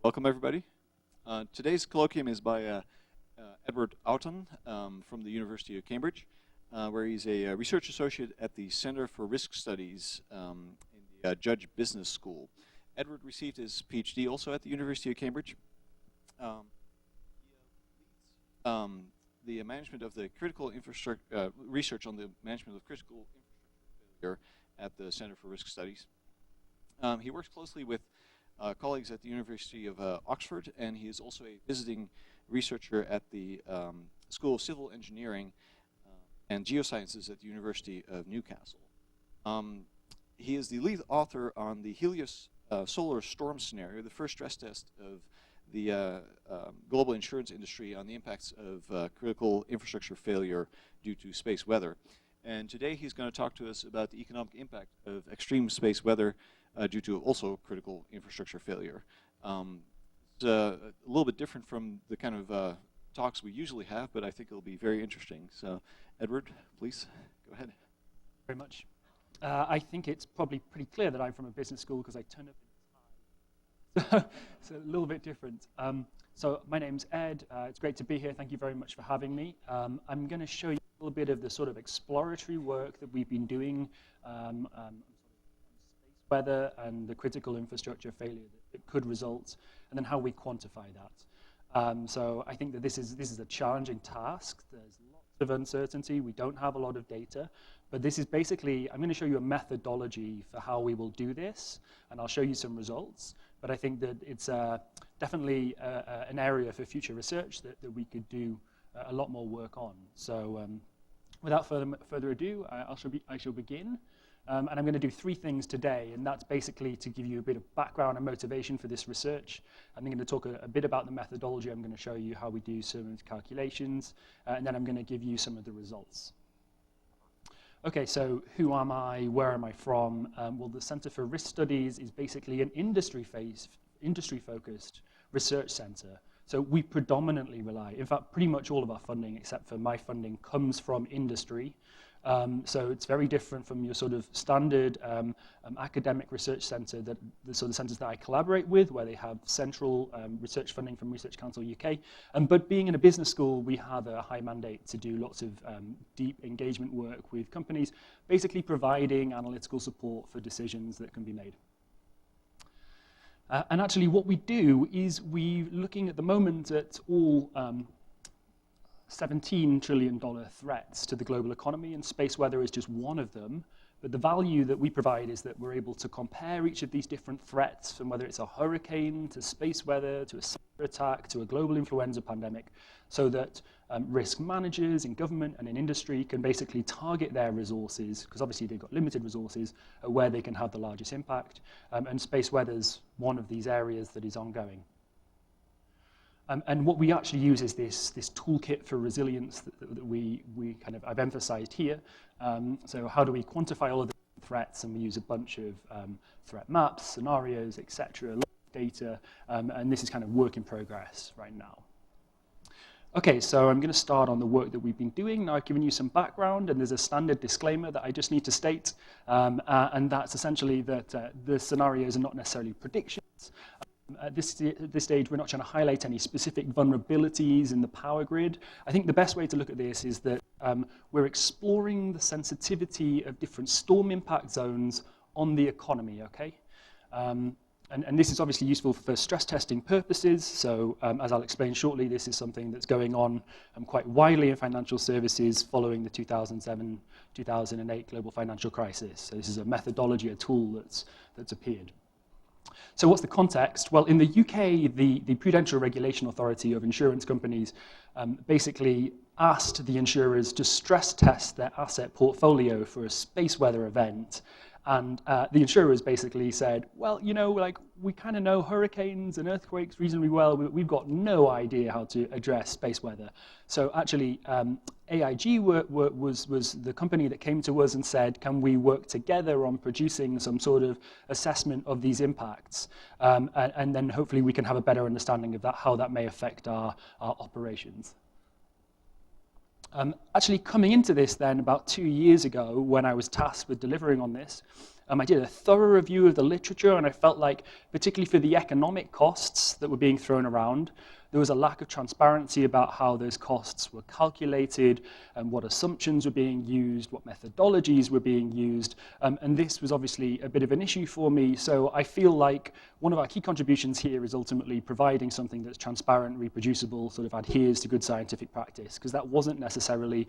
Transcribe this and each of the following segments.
Welcome, everybody. Today's colloquium is by Edward Oughton from the University of Cambridge, where he's a research associate at the Center for Risk Studies in the Judge Business School. Edward received his PhD also at the University of Cambridge. The management of the critical infrastructure, research on the management of critical infrastructure failure at the Center for Risk Studies. He works closely with colleagues at the University of Oxford, and he is also a visiting researcher at the School of Civil Engineering and Geosciences at the University of Newcastle. He is the lead author on the Helios solar storm scenario, the first stress test of the global insurance industry on the impacts of critical infrastructure failure due to space weather. And today he's going to talk to us about the economic impact of extreme space weather due to also critical infrastructure failure. It's a little bit different from the kind of talks we usually have, but I think it'll be very interesting. So, Edward, please, go ahead. Very much. I think it's probably pretty clear that I'm from a business school because I turned up in time. It's a little bit different. So my name's Ed. It's great to be here. Thank you very much for having me. I'm going to show you a little bit of the sort of exploratory work that we've been doing on space weather and the critical infrastructure failure that could result, and then how we quantify that. So I think that this is a challenging task. There's lots of uncertainty. We don't have a lot of data. But this is basically, I'm going to show you a methodology for how we will do this, and I'll show you some results. But I think that it's definitely an area for future research that we could do a lot more work on. So without further ado, I shall begin. And I'm going to do three things today, and that's basically to give you a bit of background and motivation for this research. I'm going to talk a bit about the methodology. I'm going to show you how we do some of the calculations, and then I'm going to give you some of the results. Okay, so who am I? Where am I from? Well, the Center for Risk Studies is basically an industry-focused research center. So we predominantly rely, in fact, pretty much all of our funding, except for my funding, comes from industry. So it's very different from your sort of standard academic research center, that the sort of centers that I collaborate with, where they have central research funding from Research Council UK. But being in a business school, we have a high mandate to do lots of deep engagement work with companies, basically providing analytical support for decisions that can be made. And actually what we do is we're looking at the moment at all $17 trillion threats to the global economy, and space weather is just one of them. But the value that we provide is that we're able to compare each of these different threats, from whether it's a hurricane, to space weather, to a cyber attack, to a global influenza pandemic, so that risk managers in government and in industry can basically target their resources, because obviously they've got limited resources, where they can have the largest impact. And space weather's one of these areas that is ongoing. And what we actually use is this toolkit for resilience that I've emphasized here. So how do we quantify all of the threats? And we use a bunch of threat maps, scenarios, etc., data, and this is kind of work in progress right now. Okay, so I'm going to start on the work that we've been doing. Now I've given you some background, and there's a standard disclaimer that I just need to state, and that's essentially that the scenarios are not necessarily predictions. At this stage, we're not trying to highlight any specific vulnerabilities in the power grid. I think the best way to look at this is that we're exploring the sensitivity of different storm impact zones on the economy, okay? And this is obviously useful for stress testing purposes. So as I'll explain shortly, this is something that's going on quite widely in financial services following the 2007-2008 global financial crisis. So this is a methodology, a tool that's appeared. So what's the context? Well, in the UK, the Prudential Regulation Authority of insurance companies basically asked the insurers to stress test their asset portfolio for a space weather event. And the insurers basically said, well, you know, like, we kind of know hurricanes and earthquakes reasonably well, but we've got no idea how to address space weather. So actually, AIG was the company that came to us and said, can we work together on producing some sort of assessment of these impacts? And then hopefully we can have a better understanding of that, how that may affect our operations. Actually coming into this then about 2 years ago, when I was tasked with delivering on this, I did a thorough review of the literature, and I felt like, particularly for the economic costs that were being thrown around, there was a lack of transparency about how those costs were calculated and what assumptions were being used, what methodologies were being used, and this was obviously a bit of an issue for me. So I feel like one of our key contributions here is ultimately providing something that's transparent, reproducible, sort of adheres to good scientific practice, because that wasn't necessarily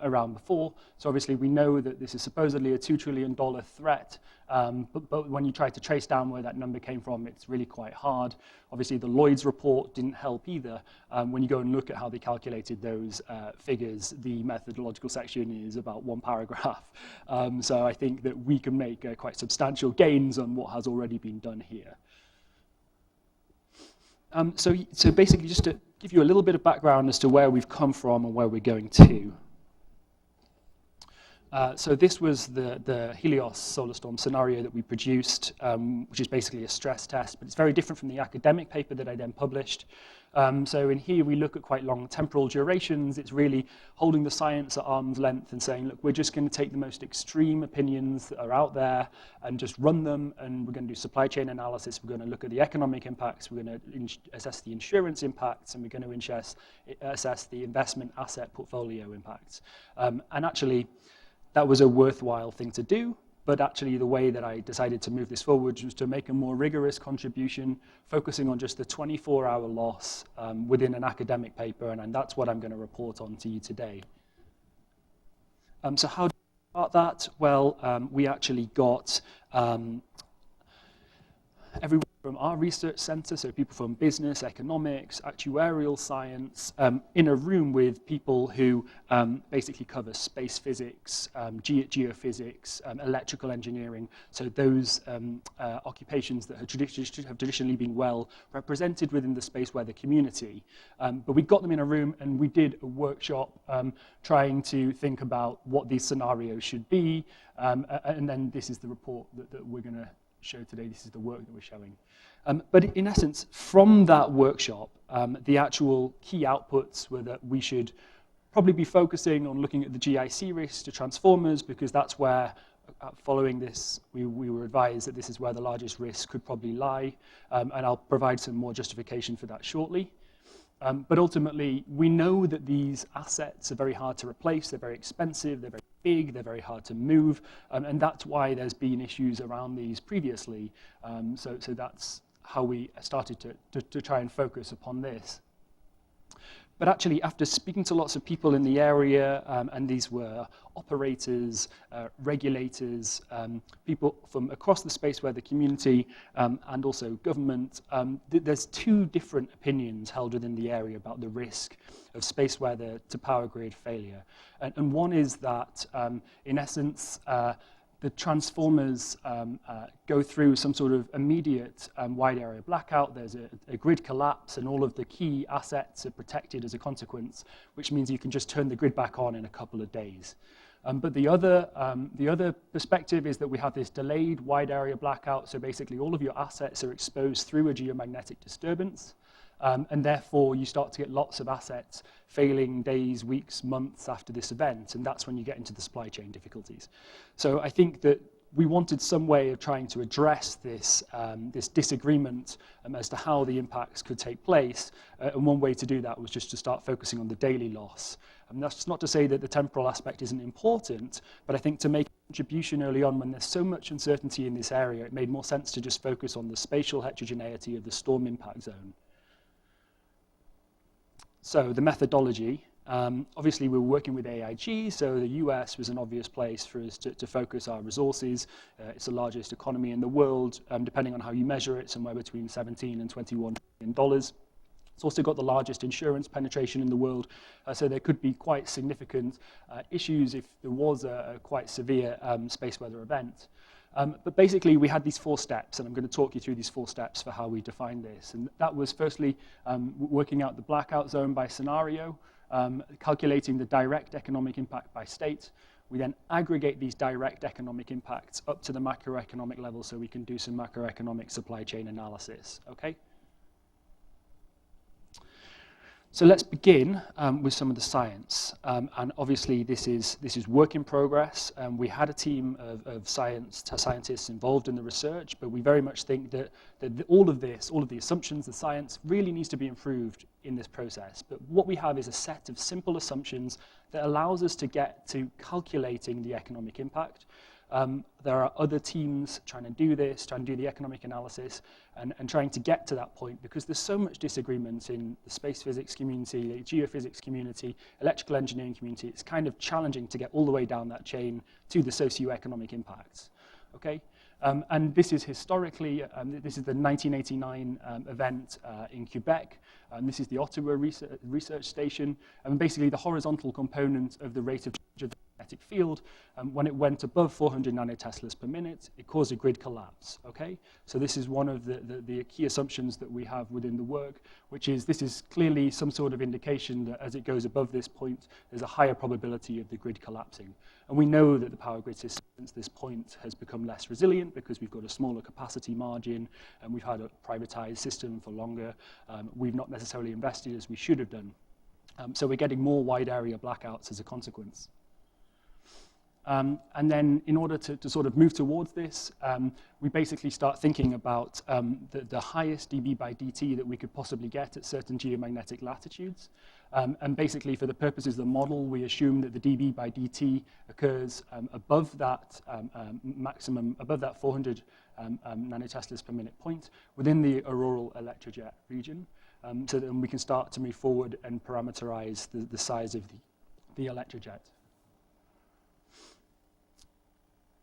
around before. So obviously we know that this is supposedly a $2 trillion threat, but when you try to trace down where that number came from, it's really quite hard. Obviously, the Lloyd's report didn't help either. When you go and look at how they calculated those figures, the methodological section is about one paragraph. So I think that we can make quite substantial gains on what has already been done here. So basically, just to give you a little bit of background as to where we've come from and where we're going to. So this was the Helios solar storm scenario that we produced, which is basically a stress test, but it's very different from the academic paper that I then published. So in here we look at quite long temporal durations. It's really holding the science at arm's length and saying, look, we're just going to take the most extreme opinions that are out there and just run them, and we're going to do supply chain analysis. We're going to look at the economic impacts. We're going to assess the insurance impacts, and we're going to assess the investment asset portfolio impacts. And actually, that was a worthwhile thing to do, but actually the way that I decided to move this forward was to make a more rigorous contribution, focusing on just the 24-hour loss within an academic paper, and that's what I'm going to report on to you today. So how do we start that? Well, we actually got everyone from our research center, so people from business, economics, actuarial science, in a room with people who basically cover space physics, geophysics, electrical engineering, so those occupations that have traditionally been well represented within the space weather community. But we got them in a room and we did a workshop trying to think about what these scenarios should be, and then this is the report that we're going to show today. This is the work that we're showing. But in essence, from that workshop, the actual key outputs were that we should probably be focusing on looking at the GIC risks to transformers, because that's where, following this, we were advised that this is where the largest risk could probably lie, and I'll provide some more justification for that shortly. But ultimately, we know that these assets are very hard to replace, they're very expensive, they're very big, they're very hard to move, and that's why there's been issues around these previously. So that's how we started to try and focus upon this. But actually, after speaking to lots of people in the area, and these were operators, regulators, people from across the space weather community, and also government, there's two different opinions held within the area about the risk of space weather to power grid failure. And one is that, in essence, the transformers go through some sort of immediate wide area blackout. There's a grid collapse, and all of the key assets are protected as a consequence, which means you can just turn the grid back on in a couple of days. But the other perspective is that we have this delayed wide area blackout, so basically all of your assets are exposed through a geomagnetic disturbance, and therefore you start to get lots of assets failing days, weeks, months after this event, and that's when you get into the supply chain difficulties. So I think that we wanted some way of trying to address this, this disagreement as to how the impacts could take place, and one way to do that was just to start focusing on the daily loss. And that's not to say that the temporal aspect isn't important, but I think to make a contribution early on when there's so much uncertainty in this area, it made more sense to just focus on the spatial heterogeneity of the storm impact zone. So the methodology, obviously we were working with AIG, so the US was an obvious place for us to focus our resources. It's the largest economy in the world, depending on how you measure it, somewhere between $17 and $21 trillion. It's also got the largest insurance penetration in the world, so there could be quite significant issues if there was a quite severe space weather event. But basically, we had these 4 steps, and I'm going to talk you through these 4 steps for how we define this. And that was firstly working out the blackout zone by scenario, calculating the direct economic impact by state. We then aggregate these direct economic impacts up to the macroeconomic level so we can do some macroeconomic supply chain analysis, okay? So let's begin with some of the science. And obviously, this is work in progress. We had a team of scientists involved in the research, but we very much think that all of the assumptions, the science, really needs to be improved in this process. But what we have is a set of simple assumptions that allows us to get to calculating the economic impact. There are other teams trying to do this, trying to do the economic analysis, and trying to get to that point, because there's so much disagreement in the space physics community, the geophysics community, electrical engineering community. It's kind of challenging to get all the way down that chain to the socioeconomic impacts. Okay? And this is historically, this is the 1989 event in Quebec. This is the Ottawa research station. And basically, the horizontal component of the rate of change of the magnetic field, when it went above 400 nanoteslas per minute, it caused a grid collapse. Okay? So this is one of the key assumptions that we have within the work, which is this is clearly some sort of indication that as it goes above this point, there's a higher probability of the grid collapsing. And we know that the power grid system since this point has become less resilient because we've got a smaller capacity margin and we've had a privatized system for longer. We've not necessarily invested as we should have done. So we're getting more wide area blackouts as a consequence. And then in order to sort of move towards this, we basically start thinking about the highest dB by dt that we could possibly get at certain geomagnetic latitudes. And basically, for the purposes of the model, we assume that the dB by dt occurs above that maximum, above that 400 nanoteslas per minute point within the auroral electrojet region. So that we can start to move forward and parameterize the size of the electrojet.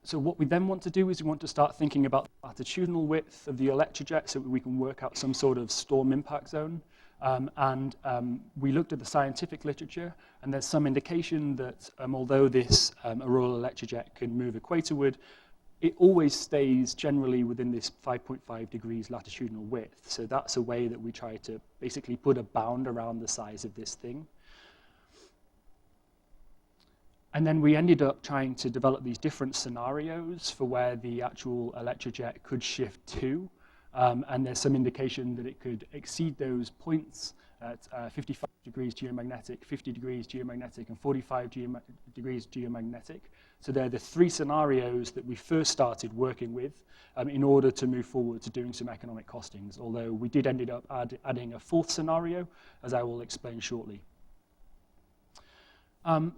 So what we then want to do is we want to start thinking about the latitudinal width of the electrojet so that we can work out some sort of storm impact zone. We looked at the scientific literature, and there's some indication that although this auroral electrojet can move equatorward, it always stays generally within this 5.5 degrees latitudinal width. So that's a way that we try to basically put a bound around the size of this thing. And then we ended up trying to develop these different scenarios for where the actual electrojet could shift to. And there's some indication that it could exceed those points at 55 degrees geomagnetic, 50 degrees geomagnetic, and 45 degrees geomagnetic. So they're the three scenarios that we first started working with in order to move forward to doing some economic costings, although we did end up adding a fourth scenario, as I will explain shortly.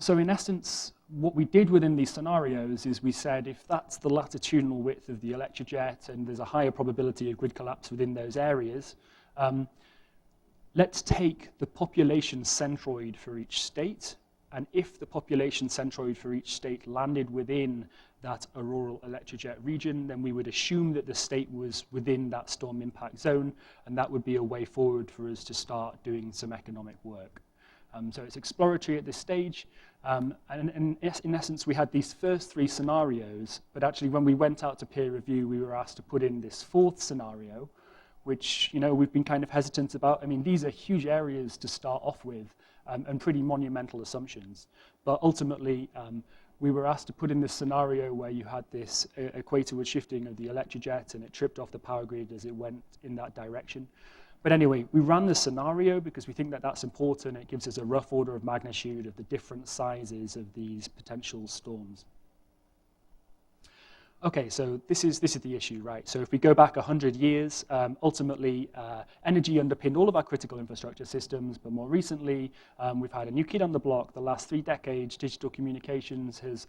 So in essence, what we did within these scenarios is we said if that's the latitudinal width of the electrojet and there's a higher probability of grid collapse within those areas, let's take the population centroid for each state, and if the population centroid for each state landed within that auroral electrojet region, then we would assume that the state was within that storm impact zone, and that would be a way forward for us to start doing some economic work. So it's exploratory at this stage, and in essence, we had these first three scenarios, but actually when we went out to peer review, we were asked to put in this fourth scenario, which we've been kind of hesitant about. I mean, these are huge areas to start off with, and pretty monumental assumptions. But ultimately, we were asked to put in this scenario where you had this equatorward shifting of the electrojet, and it tripped off the power grid as it went in that direction. But anyway, we ran the scenario because we think that that's important. It gives us a rough order of magnitude of the different sizes of these potential storms. Okay, so this is the issue, right? So if we go back 100 years, ultimately, energy underpinned all of our critical infrastructure systems, but more recently, we've had a new kid on the block. The last 3 decades, digital communications has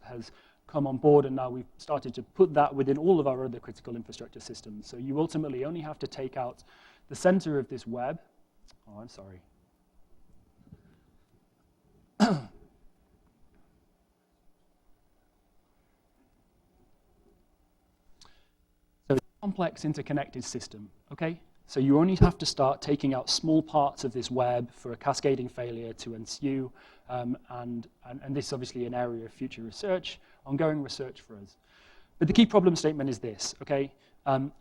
come on board, and now we've started to put that within all of our other critical infrastructure systems. So you ultimately only have to take out the center of this web. Oh, I'm sorry. So it's a complex interconnected system, okay? So you only have to start taking out small parts of this web for a cascading failure to ensue, and this is obviously an area of future research, ongoing research for us. But the key problem statement is this, okay?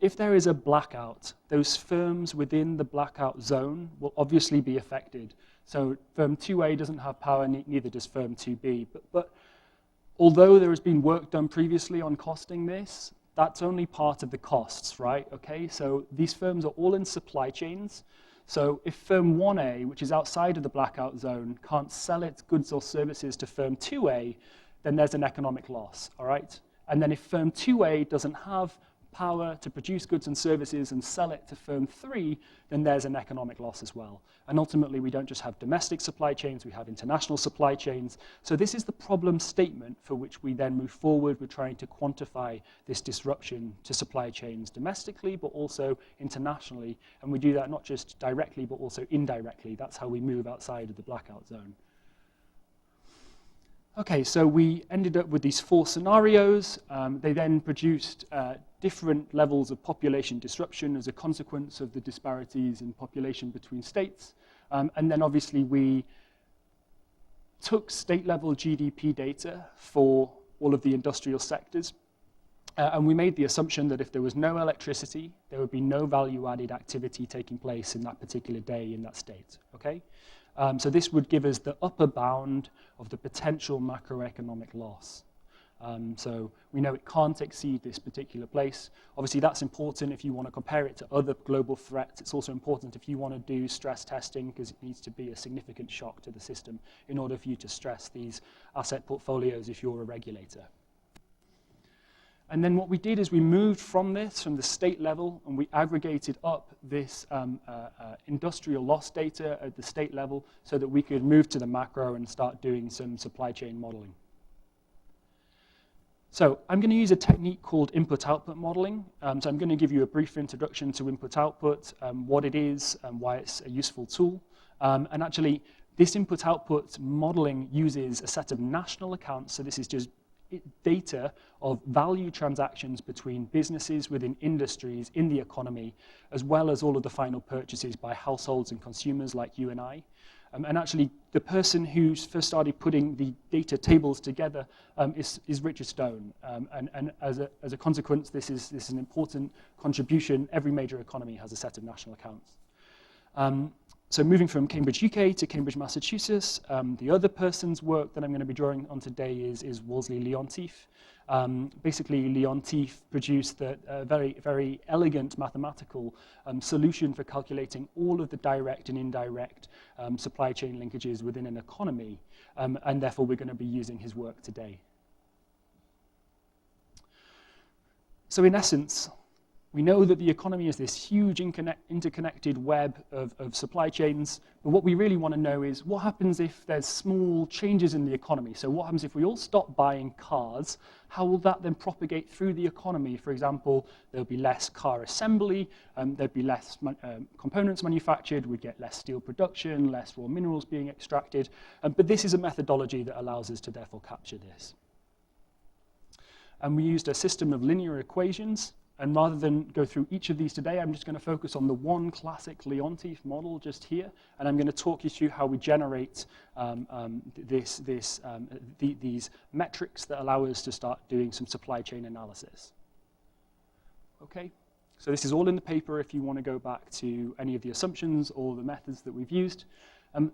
If there is a blackout, those firms within the blackout zone will obviously be affected. So firm 2A doesn't have power, neither does firm 2B. But although there has been work done previously on costing this, that's only part of the costs, right? Okay, so these firms are all in supply chains. So if firm 1A, which is outside of the blackout zone, can't sell its goods or services to firm 2A, then there's an economic loss, all right? And then if firm 2A doesn't have power to produce goods and services and sell it to firm 3, then there's an economic loss as well. And ultimately, we don't just have domestic supply chains, we have international supply chains. So this is the problem statement for which we then move forward. We're trying to quantify this disruption to supply chains domestically, but also internationally. And we do that not just directly, but also indirectly. That's how we move outside of the blackout zone. Okay, so we ended up with these 4 scenarios. They then produced different levels of population disruption as a consequence of the disparities in population between states. And then obviously we took state-level GDP data for all of the industrial sectors. And we made the assumption that if there was no electricity, there would be no value-added activity taking place in that particular day in that state, okay? So this would give us the upper bound of the potential macroeconomic loss. So we know it can't exceed this particular place. Obviously, that's important if you want to compare it to other global threats. It's also important if you want to do stress testing, because it needs to be a significant shock to the system in order for you to stress these asset portfolios if you're a regulator. And then what we did is we moved from this, from the state level, and we aggregated up this industrial loss data at the state level so that we could move to the macro and start doing some supply chain modeling. So I'm going to use a technique called input-output modeling. So I'm going to give you a brief introduction to input-output, what it is, and why it's a useful tool. And actually, this input-output modeling uses a set of national accounts. So this is just data of value transactions between businesses within industries in the economy, as well as all of the final purchases by households and consumers like you and I. And actually, the person who first started putting the data tables together is Richard Stone. And as a consequence, this is an important contribution. Every major economy has a set of national accounts. So moving from Cambridge, UK to Cambridge, Massachusetts, the other person's work that I'm going to be drawing on today is Wolseley-Leontief. Basically, Leontief produced a very, very elegant mathematical solution for calculating all of the direct and indirect supply chain linkages within an economy, and therefore we're going to be using his work today. So in essence, we know that the economy is this huge interconnected web of supply chains, but what we really want to know is what happens if there's small changes in the economy. So what happens if we all stop buying cars? How will that then propagate through the economy? For example, there'll be less car assembly, there'd be less components manufactured, we'd get less steel production, less raw minerals being extracted, but this is a methodology that allows us to therefore capture this. And we used a system of linear equations. And rather than go through each of these today, I'm just going to focus on the one classic Leontief model just here. And I'm going to talk you through how we generate these metrics that allow us to start doing some supply chain analysis. Okay, so this is all in the paper if you want to go back to any of the assumptions or the methods that we've used.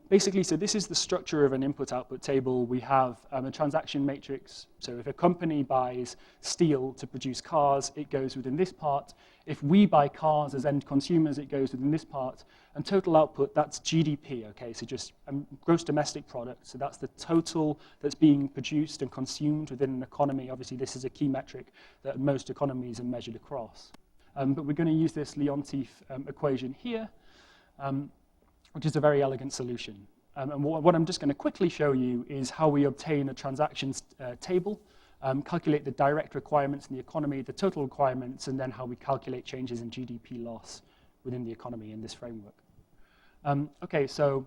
Basically, so this is the structure of an input-output table. We have a transaction matrix. So if a company buys steel to produce cars, it goes within this part. If we buy cars as end consumers, it goes within this part. And total output, that's GDP, okay? So just gross domestic product. So that's the total that's being produced and consumed within an economy. Obviously, this is a key metric that most economies are measured across. But we're going to use this Leontief equation here. Which is a very elegant solution. And what I'm just going to quickly show you is how we obtain a transactions table, calculate the direct requirements in the economy, the total requirements, and then how we calculate changes in GDP loss within the economy in this framework. Okay, so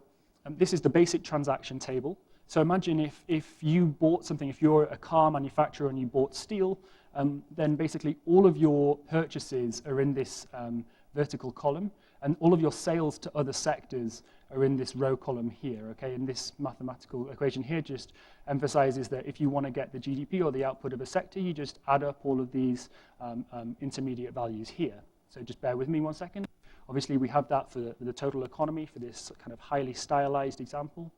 this is the basic transaction table. So imagine if you bought something, if you're a car manufacturer and you bought steel, then basically all of your purchases are in this vertical column, and all of your sales to other sectors are in this row column here, okay? And this mathematical equation here just emphasizes that if you want to get the GDP or the output of a sector, you just add up all of these intermediate values here. So just bear with me 1 second. Obviously, we have that for the total economy for this kind of highly stylized example.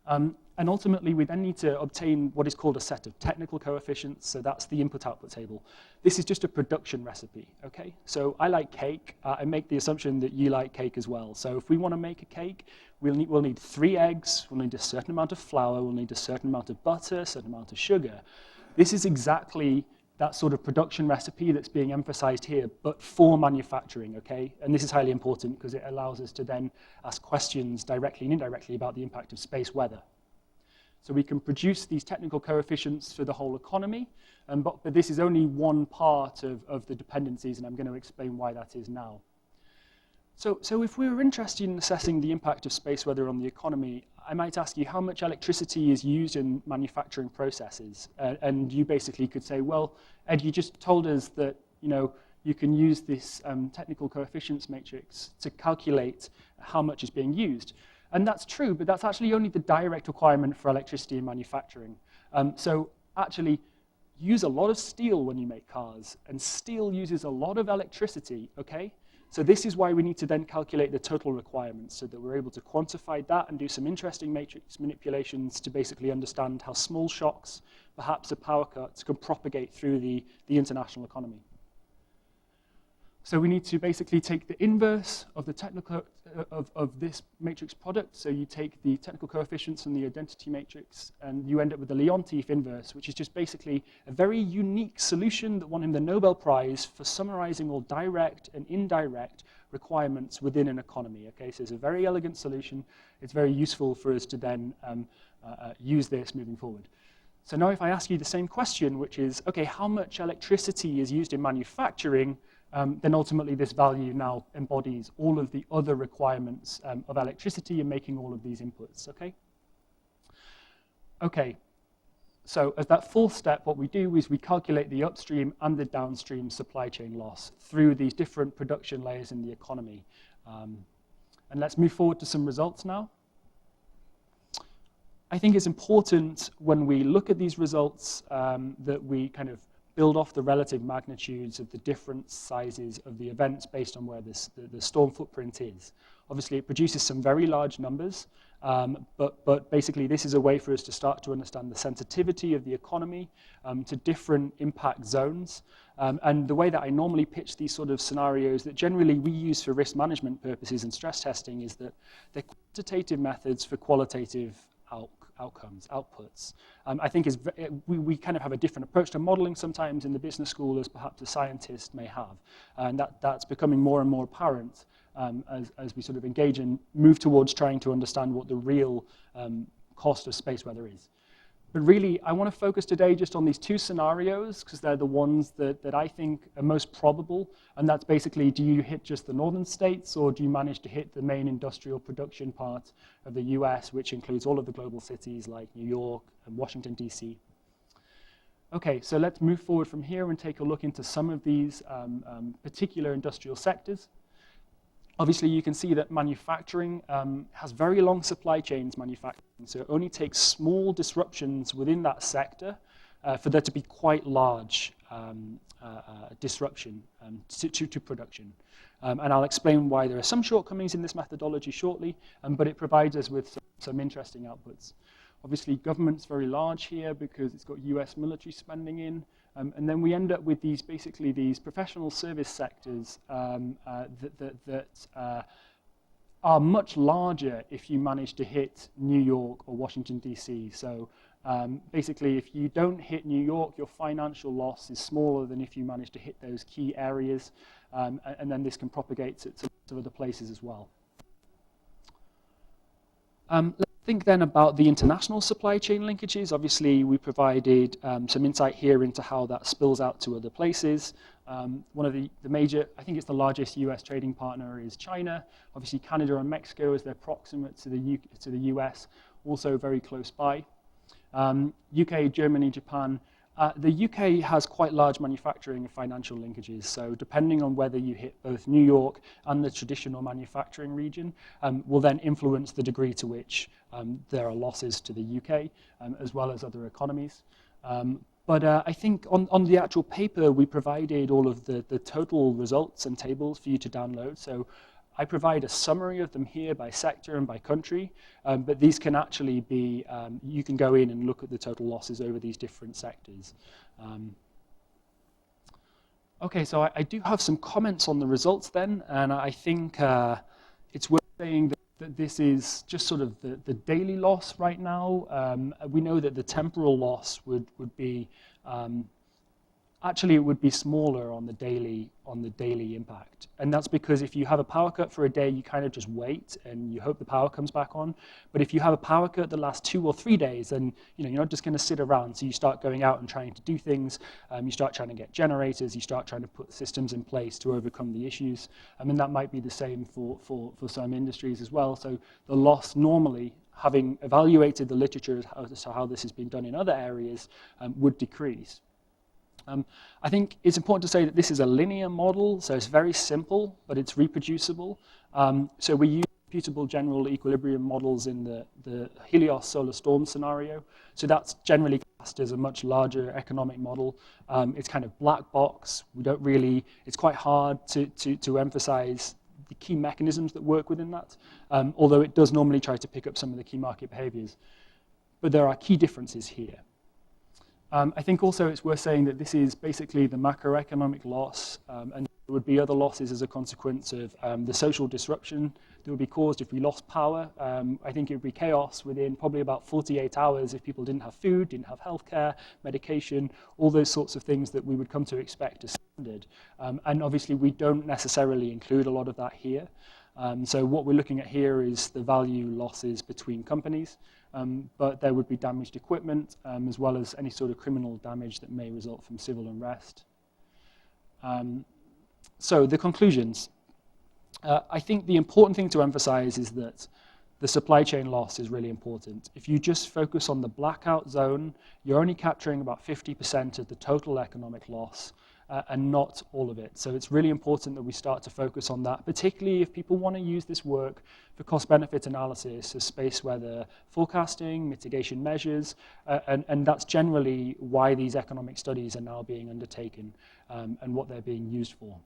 And ultimately, we then need to obtain what is called a set of technical coefficients. So that's the input-output table. This is just a production recipe, okay? So I like cake. I make the assumption that you like cake as well. So if we want to make a cake, we'll need 3 eggs, we'll need a certain amount of flour, we'll need a certain amount of butter, a certain amount of sugar. This is exactly that sort of production recipe that's being emphasized here, but for manufacturing, okay? And this is highly important because it allows us to then ask questions directly and indirectly about the impact of space weather. So we can produce these technical coefficients for the whole economy, but this is only one part of the dependencies, and I'm going to explain why that is now. So if we were interested in assessing the impact of space weather on the economy, I might ask you how much electricity is used in manufacturing processes. And you basically could say, well, Ed, you just told us that you can use this technical coefficients matrix to calculate how much is being used. And that's true, but that's actually only the direct requirement for electricity in manufacturing. So actually, use a lot of steel when you make cars, and steel uses a lot of electricity, okay? So this is why we need to then calculate the total requirements so that we're able to quantify that and do some interesting matrix manipulations to basically understand how small shocks, perhaps a power cut, can propagate through the international economy. So we need to basically take the inverse of the technical of this matrix product. So you take the technical coefficients and the identity matrix, and you end up with the Leontief inverse, which is just basically a very unique solution that won him the Nobel Prize for summarizing all direct and indirect requirements within an economy. Okay, so it's a very elegant solution. It's very useful for us to then use this moving forward. So now if I ask you the same question, which is, okay, how much electricity is used in manufacturing? Then ultimately this value now embodies all of the other requirements of electricity in making all of these inputs, okay? Okay, so as that fourth step, what we do is we calculate the upstream and the downstream supply chain loss through these different production layers in the economy. And let's move forward to some results now. I think it's important when we look at these results that we kind of build off the relative magnitudes of the different sizes of the events based on where the storm footprint is. Obviously, it produces some very large numbers, but basically this is a way for us to start to understand the sensitivity of the economy to different impact zones. And the way that I normally pitch these sort of scenarios that generally we use for risk management purposes and stress testing is that they're quantitative methods for qualitative outputs. I think we kind of have a different approach to modeling sometimes in the business school as perhaps a scientist may have. And that's becoming more and more apparent as we sort of engage and move towards trying to understand what the real cost of space weather is. But really, I want to focus today just on these two scenarios because they're the ones that I think are most probable. And that's basically, do you hit just the northern states or do you manage to hit the main industrial production part of the US, which includes all of the global cities like New York and Washington, DC. Okay, so let's move forward from here and take a look into some of these particular industrial sectors. Obviously, you can see that manufacturing has very long supply chains manufacturing, so it only takes small disruptions within that sector for there to be quite large disruption to production. And I'll explain why there are some shortcomings in this methodology shortly, but it provides us with some interesting outputs. Obviously, government's very large here because it's got US military spending in. And then we end up with basically these professional service sectors that are much larger if you manage to hit New York or Washington, DC. So basically, if you don't hit New York, your financial loss is smaller than if you manage to hit those key areas. And then this can propagate to other places as well. Let's think then about the international supply chain linkages. Obviously, we provided some insight here into how that spills out to other places. One of the major, I think it's the largest US trading partner is China. Obviously, Canada and Mexico, as they're proximate to the US, also very close by. UK, Germany, Japan. The UK has quite large manufacturing and financial linkages, so depending on whether you hit both New York and the traditional manufacturing region will then influence the degree to which there are losses to the UK as well as other economies. But I think on the actual paper, we provided all of the total results and tables for you to download. So I provide a summary of them here by sector and by country, but these can actually be, you can go in and look at the total losses over these different sectors. Okay, so I do have some comments on the results then, and I think it's worth saying that this is just sort of the daily loss right now. We know that the temporal loss would be, actually it would be smaller on the daily impact. And that's because if you have a power cut for a day, you kind of just wait and you hope the power comes back on. But if you have a power cut that lasts 2 or 3 days, then you're not just going to sit around. So you start going out and trying to do things. You start trying to get generators. You start trying to put systems in place to overcome the issues. I mean, that might be the same for some industries as well. So the loss normally, having evaluated the literature as to how this has been done in other areas, would decrease. I think it's important to say that this is a linear model, so it's very simple, but it's reproducible. So we use computable general equilibrium models in the Helios solar storm scenario. So that's generally classed as a much larger economic model. It's kind of black box. It's quite hard to emphasize the key mechanisms that work within that, although it does normally try to pick up some of the key market behaviors. But there are key differences here. I think also it's worth saying that this is basically the macroeconomic loss, and there would be other losses as a consequence of the social disruption that would be caused if we lost power. I think it would be chaos within probably about 48 hours if people didn't have food, didn't have healthcare, medication, all those sorts of things that we would come to expect as standard. And obviously we don't necessarily include a lot of that here. So what we're looking at here is the value losses between companies. But there would be damaged equipment, as well as any sort of criminal damage that may result from civil unrest. So the conclusions. I think the important thing to emphasize is that the supply chain loss is really important. If you just focus on the blackout zone, you're only capturing about 50% of the total economic loss, and not all of it. So it's really important that we start to focus on that, particularly if people want to use this work for cost-benefit analysis of space weather forecasting, mitigation measures, and that's generally why these economic studies are now being undertaken and what they're being used for.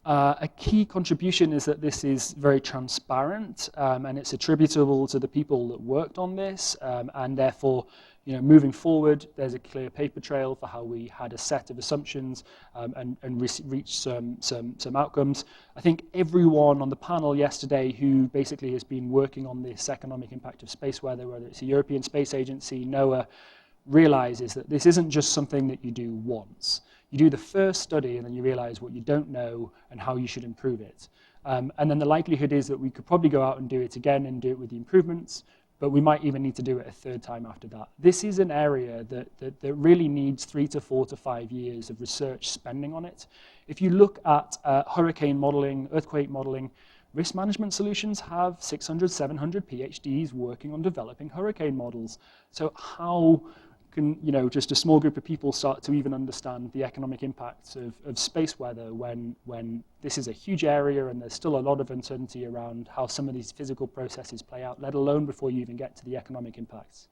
A key contribution is that this is very transparent, and it's attributable to the people that worked on this, and therefore, moving forward, there's a clear paper trail for how we had a set of assumptions and reached some outcomes. I think everyone on the panel yesterday who basically has been working on this economic impact of space weather, whether it's the European Space Agency, NOAA, realizes that this isn't just something that you do once. You do the first study and then you realize what you don't know and how you should improve it. And then the likelihood is that we could probably go out and do it again and do it with the improvements, but we might even need to do it a third time after that. This is an area that really needs 3 to 4 to 5 years of research spending on it. If you look at hurricane modeling, earthquake modeling, risk management solutions have 600, 700 PhDs working on developing hurricane models. So how can just a small group of people start to even understand the economic impacts of space weather when this is a huge area and there's still a lot of uncertainty around how some of these physical processes play out, let alone before you even get to the economic impacts.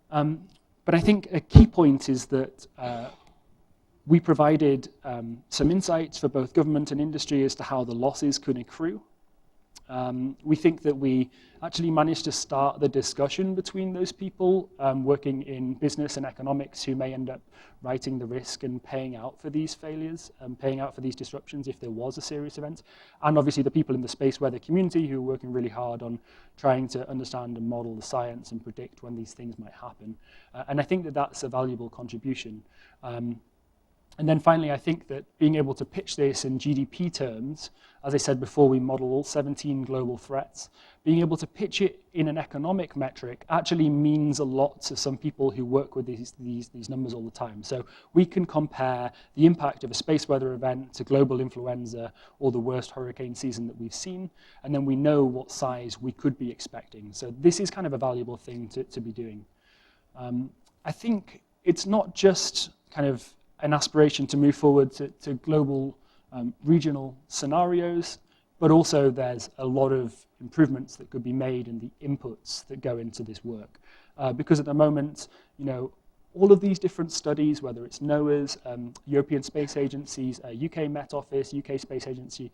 But I think a key point is that we provided some insights for both government and industry as to how the losses could accrue. We think that we actually managed to start the discussion between those people working in business and economics who may end up writing the risk and paying out for these failures, paying out for these disruptions if there was a serious event, and obviously the people in the space weather community who are working really hard on trying to understand and model the science and predict when these things might happen. And I think that that's a valuable contribution. And then finally, I think that being able to pitch this in GDP terms, as I said before, we model all 17 global threats. Being able to pitch it in an economic metric actually means a lot to some people who work with these numbers all the time. So we can compare the impact of a space weather event to global influenza or the worst hurricane season that we've seen, and then we know what size we could be expecting. So this is kind of a valuable thing to be doing. I think it's not just kind of an aspiration to move forward to global regional scenarios, but also there's a lot of improvements that could be made in the inputs that go into this work. Because at the moment, all of these different studies, whether it's NOAA's, European Space Agency's, UK Met Office, UK Space Agency,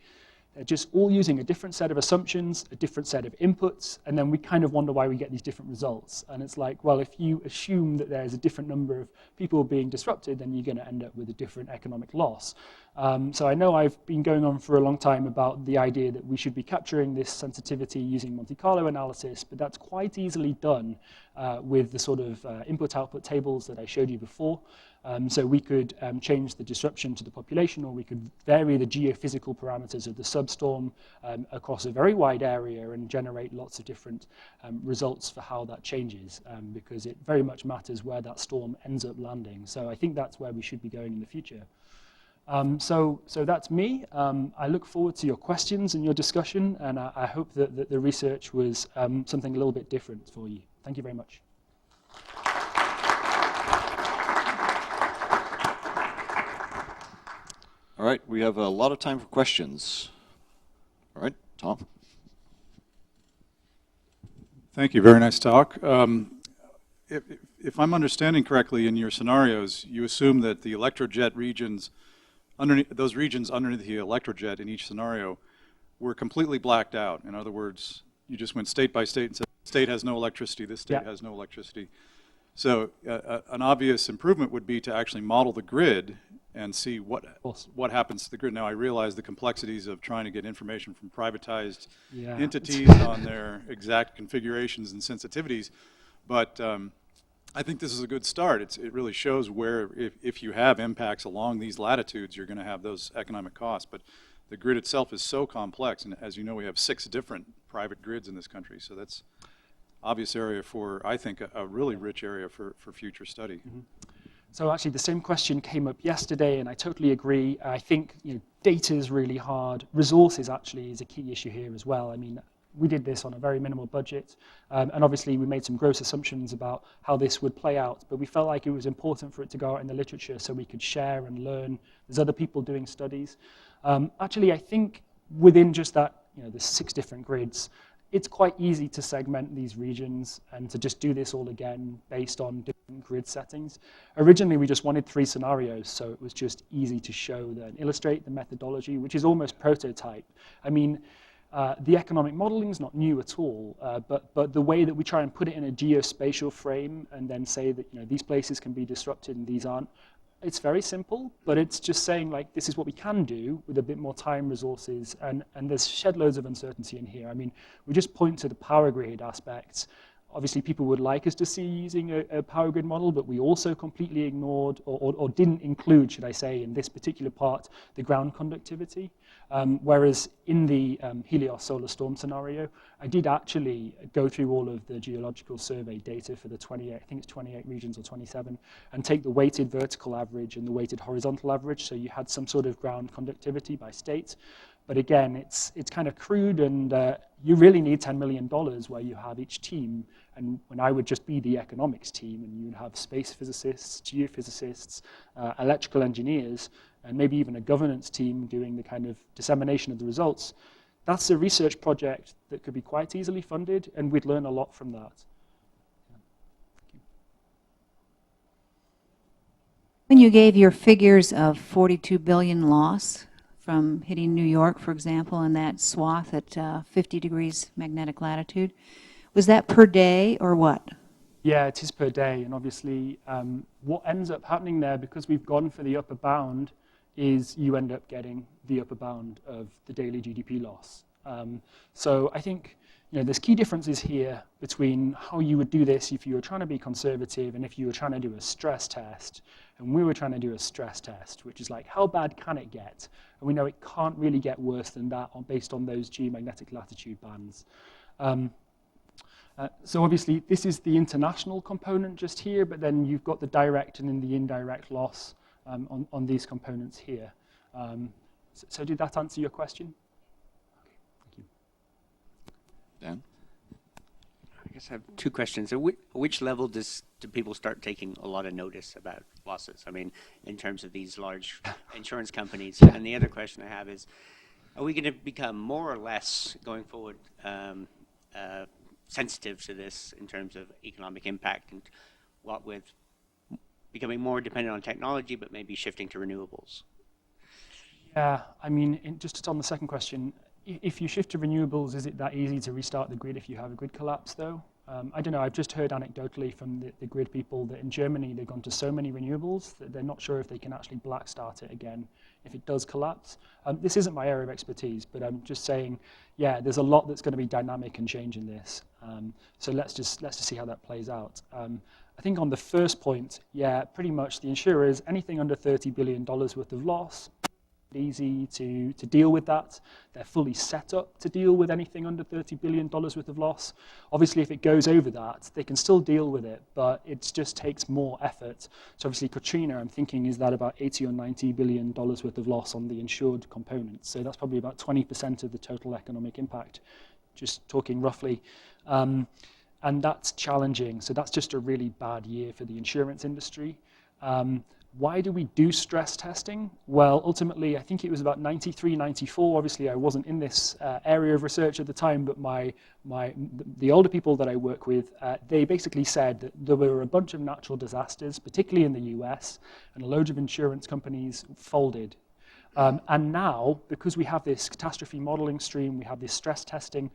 they're just all using a different set of assumptions, a different set of inputs, and then we kind of wonder why we get these different results. And it's like, well, if you assume that there's a different number of people being disrupted, then you're going to end up with a different economic loss. So I know I've been going on for a long time about the idea that we should be capturing this sensitivity using Monte Carlo analysis, but that's quite easily done with the sort of input-output tables that I showed you before. So we could change the disruption to the population, or we could vary the geophysical parameters of the substorm across a very wide area and generate lots of different results for how that changes, because it very much matters where that storm ends up landing. So I think that's where we should be going in the future. So that's me. I look forward to your questions and your discussion, and I hope that the research was something a little bit different for you. Thank you very much. All right, we have a lot of time for questions. All right, Tom. Thank you, very nice talk. If I'm understanding correctly, in your scenarios, you assume that the electrojet regions, those regions underneath the electrojet in each scenario were completely blacked out. In other words, you just went state by state and said, state has no electricity, this state has no electricity. So an obvious improvement would be to actually model the grid and see what happens to the grid. Now, I realize the complexities of trying to get information from privatized entities on their exact configurations and sensitivities, but I think this is a good start. It really shows where, if you have impacts along these latitudes, you're going to have those economic costs. But the grid itself is so complex, and as you know, we have 6 different private grids in this country, so that's obvious area for, I think, a really rich area for future study. Mm-hmm. So actually, the same question came up yesterday, and I totally agree. I think data is really hard. Resources actually is a key issue here as well. I mean, we did this on a very minimal budget, and obviously we made some gross assumptions about how this would play out, but we felt like it was important for it to go out in the literature so we could share and learn. There's other people doing studies. Actually, I think within just that, there's 6 different grids, it's quite easy to segment these regions and to just do this all again based on different grid settings. Originally, we just wanted 3 scenarios, so it was just easy to show and illustrate the methodology, which is almost prototype. I mean, the economic modeling is not new at all, but the way that we try and put it in a geospatial frame and then say that these places can be disrupted and these aren't, it's very simple, but it's just saying, like, this is what we can do with a bit more time, resources, and there's shed loads of uncertainty in here. I mean, we just point to the power grid aspects. Obviously, people would like us to see using a power grid model, but we also completely ignored or didn't include, should I say, in this particular part, the ground conductivity. Whereas in the Helios solar storm scenario, I did actually go through all of the geological survey data for the 28, I think it's 28 regions or 27, and take the weighted vertical average and the weighted horizontal average, so you had some sort of ground conductivity by state. But again, it's kind of crude, and you really need $10 million where you have each team, and when I would just be the economics team, and you would have space physicists, geophysicists, electrical engineers, and maybe even a governance team doing the kind of dissemination of the results. That's a research project that could be quite easily funded, and we'd learn a lot from that. When you gave your figures of 42 billion loss from hitting New York, for example, in that swath at 50 degrees magnetic latitude, was that per day or what? Yeah, it is per day, and obviously what ends up happening there, because we've gone for the upper bound, is you end up getting the upper bound of the daily GDP loss. So I think there's key differences here between how you would do this if you were trying to be conservative and if you were trying to do a stress test. And we were trying to do a stress test, which is like, how bad can it get? And we know it can't really get worse than that based on those geomagnetic latitude bands. So obviously, this is the international component just here, but then you've got the direct and then the indirect loss on these components here. So did that answer your question? Okay, thank you. Dan? I guess I have 2 questions. At which level do people start taking a lot of notice about losses? I mean, in terms of these large insurance companies. And the other question I have is, are we going to become more or less, going forward, sensitive to this in terms of economic impact, and what with becoming more dependent on technology, but maybe shifting to renewables? Yeah, I mean, just on the second question, if you shift to renewables, is it that easy to restart the grid if you have a grid collapse, though? I don't know, I've just heard anecdotally from the grid people that in Germany they've gone to so many renewables that they're not sure if they can actually black start it again if it does collapse. This isn't my area of expertise, but I'm just saying, yeah, there's a lot that's going to be dynamic and change in this. So let's just see how that plays out. I think on the first point, yeah, pretty much the insurers, anything under $30 billion worth of loss, easy to deal with that. They're fully set up to deal with anything under $30 billion worth of loss. Obviously, if it goes over that, they can still deal with it, but it just takes more effort. So obviously, Katrina, I'm thinking, is that about $80 or $90 billion worth of loss on the insured component. So that's probably about 20% of the total economic impact, just talking roughly. And that's challenging. So that's just a really bad year for the insurance industry. Why do we do stress testing? Well, ultimately, I think it was about 93, 94. Obviously, I wasn't in this area of research at the time, but the older people that I work with, they basically said that there were a bunch of natural disasters, particularly in the US, and a load of insurance companies folded. And now, because we have this catastrophe modeling stream, we have this stress testing,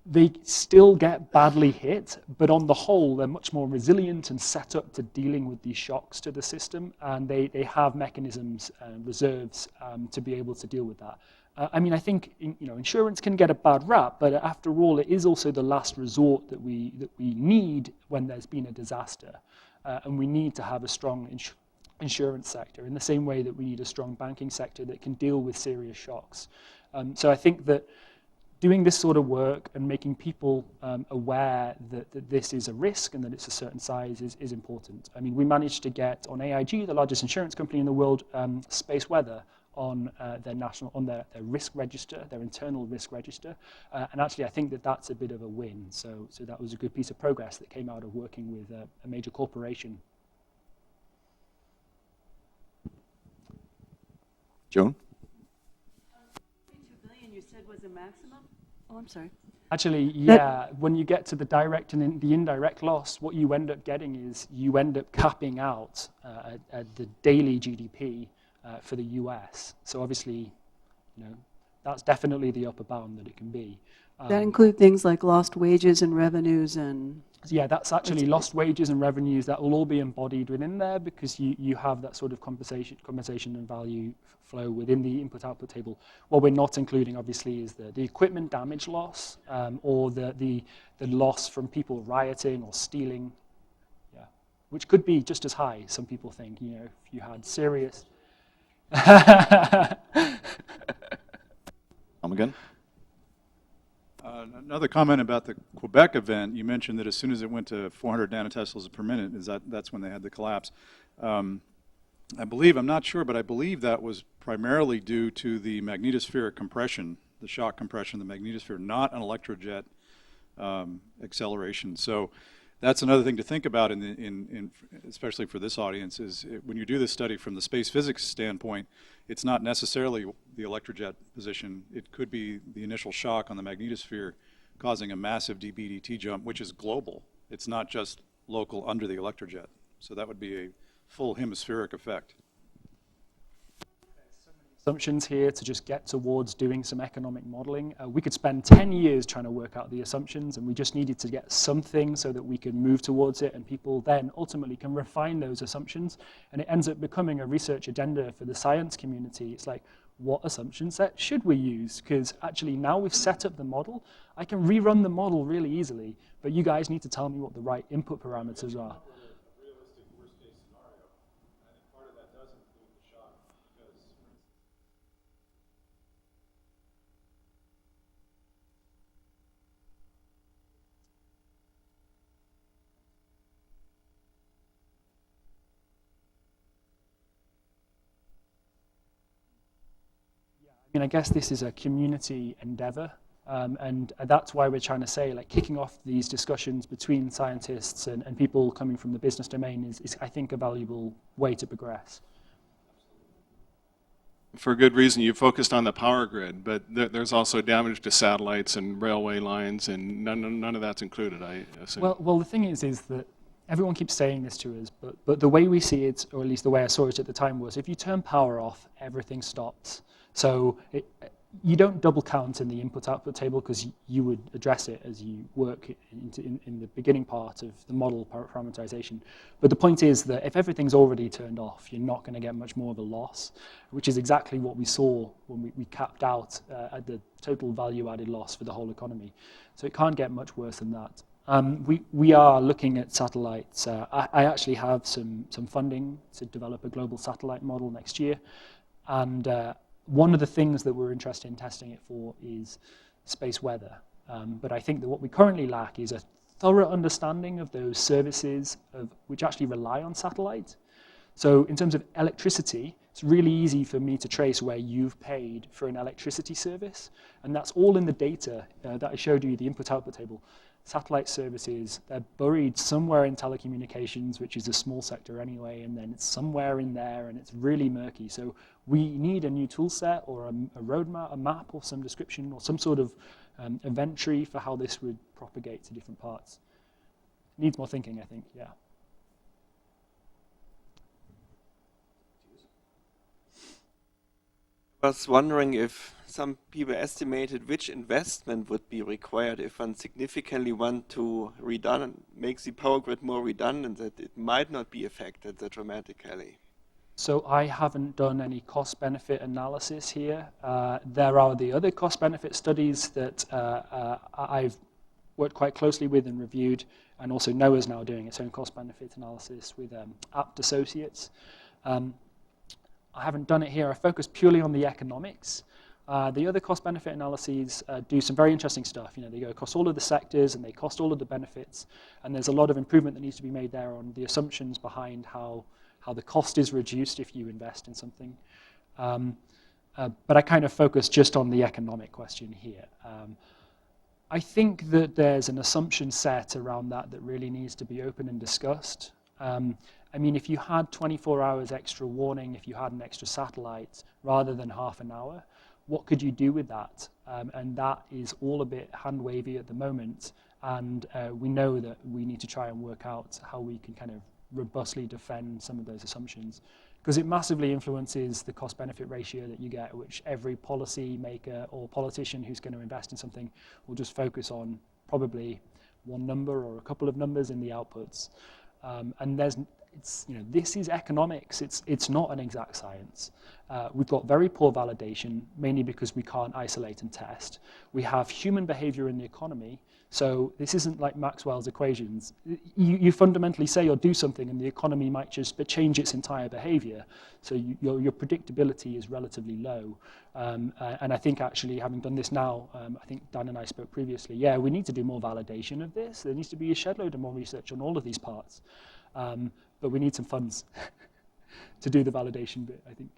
they still get badly hit, but on the whole, they're much more resilient and set up to dealing with these shocks to the system, and they have mechanisms and reserves to be able to deal with that. I mean, I think insurance can get a bad rap, but after all, it is also the last resort that we need when there's been a disaster, and we need to have a strong insurance sector in the same way that we need a strong banking sector that can deal with serious shocks. So I think that doing this sort of work and making people aware that this is a risk and that it's a certain size is important. I mean, we managed to get on AIG, the largest insurance company in the world, space weather on their risk register, their internal risk register. And actually, I think that that's a bit of a win. So that was a good piece of progress that came out of working with a major corporation. Joan? $2 billion you said was a maximum? Oh, I'm sorry. Actually, yeah, when you get to the direct and the indirect loss, what you end up getting is you end up capping out at the daily GDP for the US. So obviously, that's definitely the upper bound that it can be. That include things like lost wages and revenues and... Yeah, that's actually lost wages and revenues. That will all be embodied within there because you have that sort of compensation and value flow within the input-output table. What we're not including, obviously, is the equipment damage loss or the loss from people rioting or stealing, which could be just as high, some people think, if you had serious... Come again? Another comment about the Quebec event, you mentioned that as soon as it went to 400 nanoteslas per minute, that's when they had the collapse. I believe, I'm not sure, but I believe that was primarily due to the magnetospheric compression, the shock compression of the magnetosphere, not an electrojet acceleration. So that's another thing to think about, especially for this audience, is when you do this study from the space physics standpoint, it's not necessarily the electrojet position. It could be the initial shock on the magnetosphere causing a massive dB/dt jump, which is global. It's not just local under the electrojet. So that would be a full hemispheric effect. Assumptions here to just get towards doing some economic modeling. We could spend 10 years trying to work out the assumptions, and we just needed to get something so that we could move towards it, and people then ultimately can refine those assumptions, and it ends up becoming a research agenda for the science community. It's like, what assumption set should we use? Because actually now we've set up the model, I can rerun the model really easily, but you guys need to tell me what the right input parameters are. I mean, I guess this is a community endeavor, and that's why we're trying to say, like, kicking off these discussions between scientists and people coming from the business domain is, I think, a valuable way to progress. For good reason, you focused on the power grid, but there's also damage to satellites and railway lines, and none of that's included, I assume. Well, the thing is that everyone keeps saying this to us, but the way we see it, or at least the way I saw it at the time, was if you turn power off, everything stops. So you don't double count in the input-output table because you would address it as you work in the beginning part of the model parameterization. But the point is that if everything's already turned off, you're not going to get much more of a loss, which is exactly what we saw when we capped out at the total value-added loss for the whole economy. So it can't get much worse than that. We are looking at satellites. I actually have some funding to develop a global satellite model next year. And one of the things that we're interested in testing it for is space weather. But I think that what we currently lack is a thorough understanding of those services which actually rely on satellites. So in terms of electricity, it's really easy for me to trace where you've paid for an electricity service. And that's all in the data that I showed you, the input-output table. Satellite services, they're buried somewhere in telecommunications, which is a small sector anyway, and then it's somewhere in there, and it's really murky. So we need a new tool set or a roadmap, a map or some description or some sort of event tree for how this would propagate to different parts. Needs more thinking, I think, yeah. I was wondering if some people estimated which investment would be required if one significantly want to make the power grid more redundant, that it might not be affected that dramatically. So I haven't done any cost-benefit analysis here. There are the other cost-benefit studies that I've worked quite closely with and reviewed, and also NOAA's now doing its own cost-benefit analysis with Apt Associates. I haven't done it here. I focus purely on the economics. The other cost-benefit analyses do some very interesting stuff. You know, they go across all of the sectors and they cost all of the benefits, and there's a lot of improvement that needs to be made there on the assumptions behind how the cost is reduced if you invest in something. But I kind of focus just on the economic question here. I think that there's an assumption set around that really needs to be open and discussed. I mean, if you had 24 hours extra warning, if you had an extra satellite rather than half an hour, what could you do with that? And that is all a bit hand-wavy at the moment. And we know that we need to try and work out how we can kind of robustly defend some of those assumptions, because it massively influences the cost-benefit ratio that you get, which every policy maker or politician who's going to invest in something will just focus on probably one number or a couple of numbers in the outputs. And this is economics. It's not an exact science. We've got very poor validation, mainly because we can't isolate and test. We have human behavior in the economy. So this isn't like Maxwell's equations. You fundamentally say or do something, and the economy might just change its entire behavior. So your predictability is relatively low. And I think actually, having done this now, I think Dan and I spoke previously, yeah, we need to do more validation of this. There needs to be a shed load of more research on all of these parts. But we need some funds to do the validation bit, I think.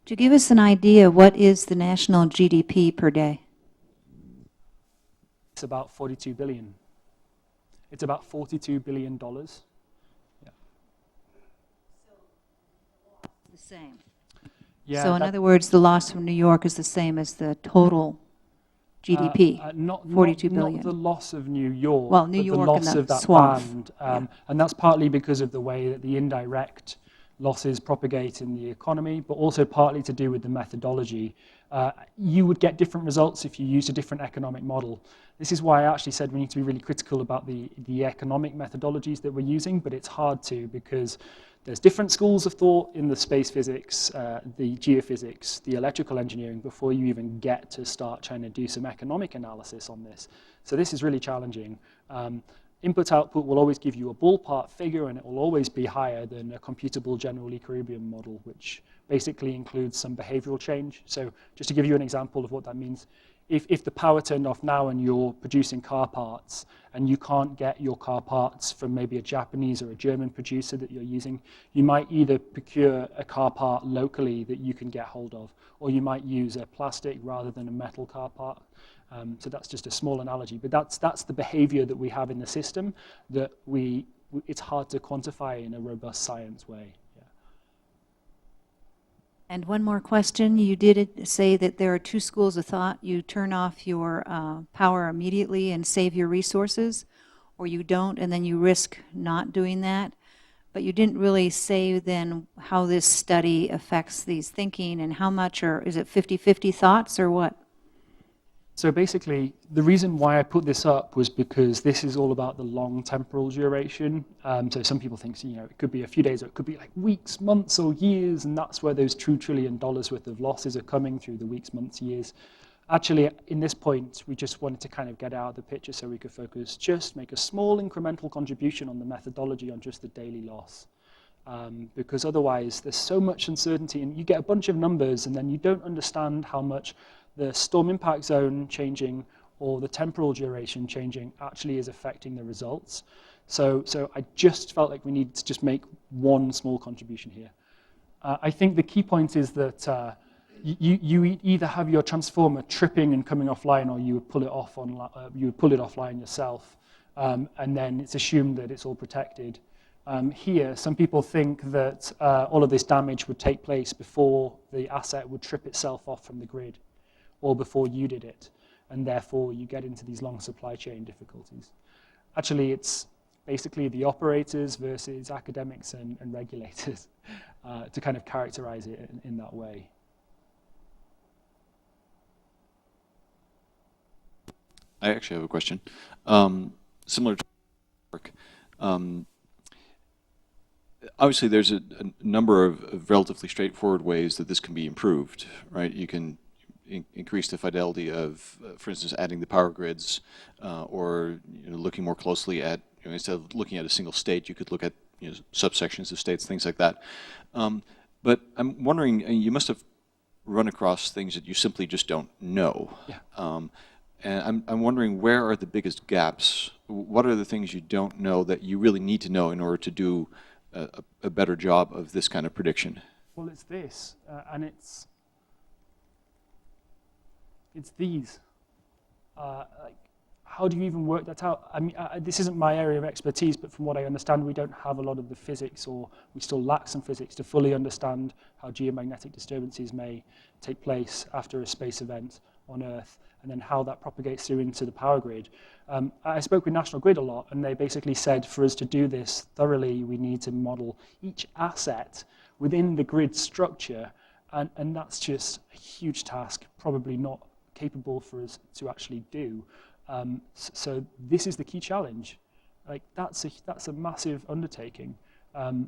To give us an idea, what is the national GDP per day? It's about 42 billion. It's about $42 billion. Yeah. The same. Yeah, so in other words, the loss from New York is the same as the total GDP, not 42 billion. Not the loss of New York, well, New but York the loss and the of that swath. band. Yeah. And that's partly because of the way that the indirect losses propagate in the economy, but also partly to do with the methodology. You would get different results if you used a different economic model. This is why I actually said we need to be really critical about the economic methodologies that we're using, but it's hard to, because there's different schools of thought in the space physics, the geophysics, the electrical engineering, before you even get to start trying to do some economic analysis on this. So this is really challenging. Input-output will always give you a ballpark figure, and it will always be higher than a computable general equilibrium model, which basically includes some behavioral change. So just to give you an example of what that means, if the power turned off now and you're producing car parts and you can't get your car parts from maybe a Japanese or a German producer that you're using, you might either procure a car part locally that you can get hold of, or you might use a plastic rather than a metal car part. So that's just a small analogy, but that's the behavior that we have in the system that it's hard to quantify in a robust science way. Yeah. And one more question. You did say that there are two schools of thought. You turn off your power immediately and save your resources, or you don't, and then you risk not doing that. But you didn't really say then how this study affects these thinking and how much, or is it 50-50 thoughts or what? So basically, the reason why I put this up was because this is all about the long temporal duration. So some people think, it could be a few days, or it could be like weeks, months, or years, and that's where those $2 trillion worth of losses are coming through the weeks, months, years. Actually, in this point, we just wanted to kind of get out of the picture so we could focus, just make a small incremental contribution on the methodology on just the daily loss. Because otherwise, there's so much uncertainty, and you get a bunch of numbers, and then you don't understand how much the storm impact zone changing or the temporal duration changing actually is affecting the results. So I just felt like we needed to just make one small contribution here. I think the key point is that you either have your transformer tripping and coming offline, or you would pull it off offline yourself, and then it's assumed that it's all protected. Here, some people think that all of this damage would take place before the asset would trip itself off from the grid, or before you did it, and therefore you get into these long supply chain difficulties. Actually, it's basically the operators versus academics and regulators to kind of characterize it in that way. I actually have a question. Similar to work. Obviously, there's a number of relatively straightforward ways that this can be improved, right? You can increase the fidelity of, for instance, adding the power grids, or looking more closely at, instead of looking at a single state, you could look at subsections of states, things like that. But I'm wondering, you must have run across things that you simply just don't know. Yeah. And I'm wondering, where are the biggest gaps? What are the things you don't know that you really need to know in order to do a better job of this kind of prediction? Well, it's this, and it's these. Like, how do you even work that out? I mean, this isn't my area of expertise, but from what I understand, we don't have a lot of the physics, or we still lack some physics to fully understand how geomagnetic disturbances may take place after a space event on Earth, and then how that propagates through into the power grid. I spoke with National Grid a lot, and they basically said for us to do this thoroughly, we need to model each asset within the grid structure, and that's just a huge task, probably not capable for us to actually do. So this is the key challenge. Like, that's a massive undertaking.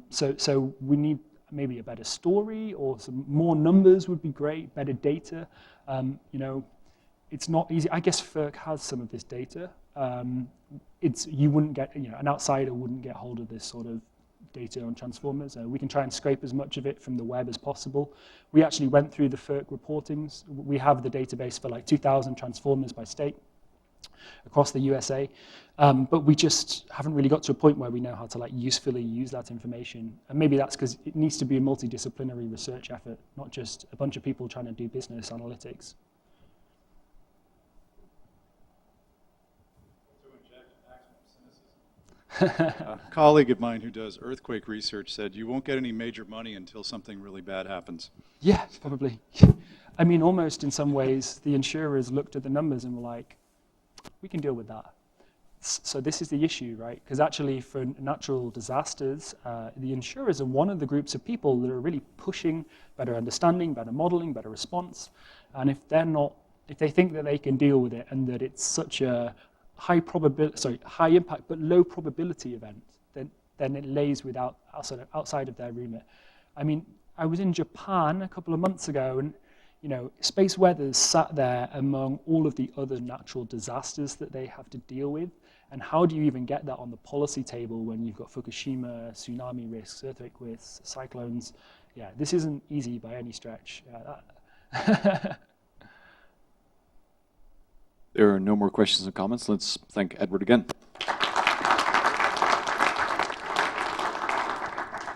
So we need maybe a better story, or some more numbers would be great, better data. It's not easy. I guess FERC has some of this data. You wouldn't get, an outsider wouldn't get hold of this sort of data on transformers. We can try and scrape as much of it from the web as possible. We actually went through the FERC reportings. We have the database for like 2,000 transformers by state across the USA, but we just haven't really got to a point where we know how to like usefully use that information. And maybe that's because it needs to be a multidisciplinary research effort, not just a bunch of people trying to do business analytics. A colleague of mine who does earthquake research said you won't get any major money until something really bad happens. Yeah, probably. I mean, almost in some ways, the insurers looked at the numbers and were like, we can deal with that. So this is the issue, right? Because actually for natural disasters, the insurers are one of the groups of people that are really pushing better understanding, better modeling, better response. And if they think that they can deal with it and that it's such a high impact but low probability event, then it lays outside of their remit. I mean, I was in Japan a couple of months ago, and space weather's sat there among all of the other natural disasters that they have to deal with. And how do you even get that on the policy table when you've got Fukushima, tsunami risks, earthquake risks, cyclones? Yeah, this isn't easy by any stretch. There are no more questions and comments. Let's thank Edward again.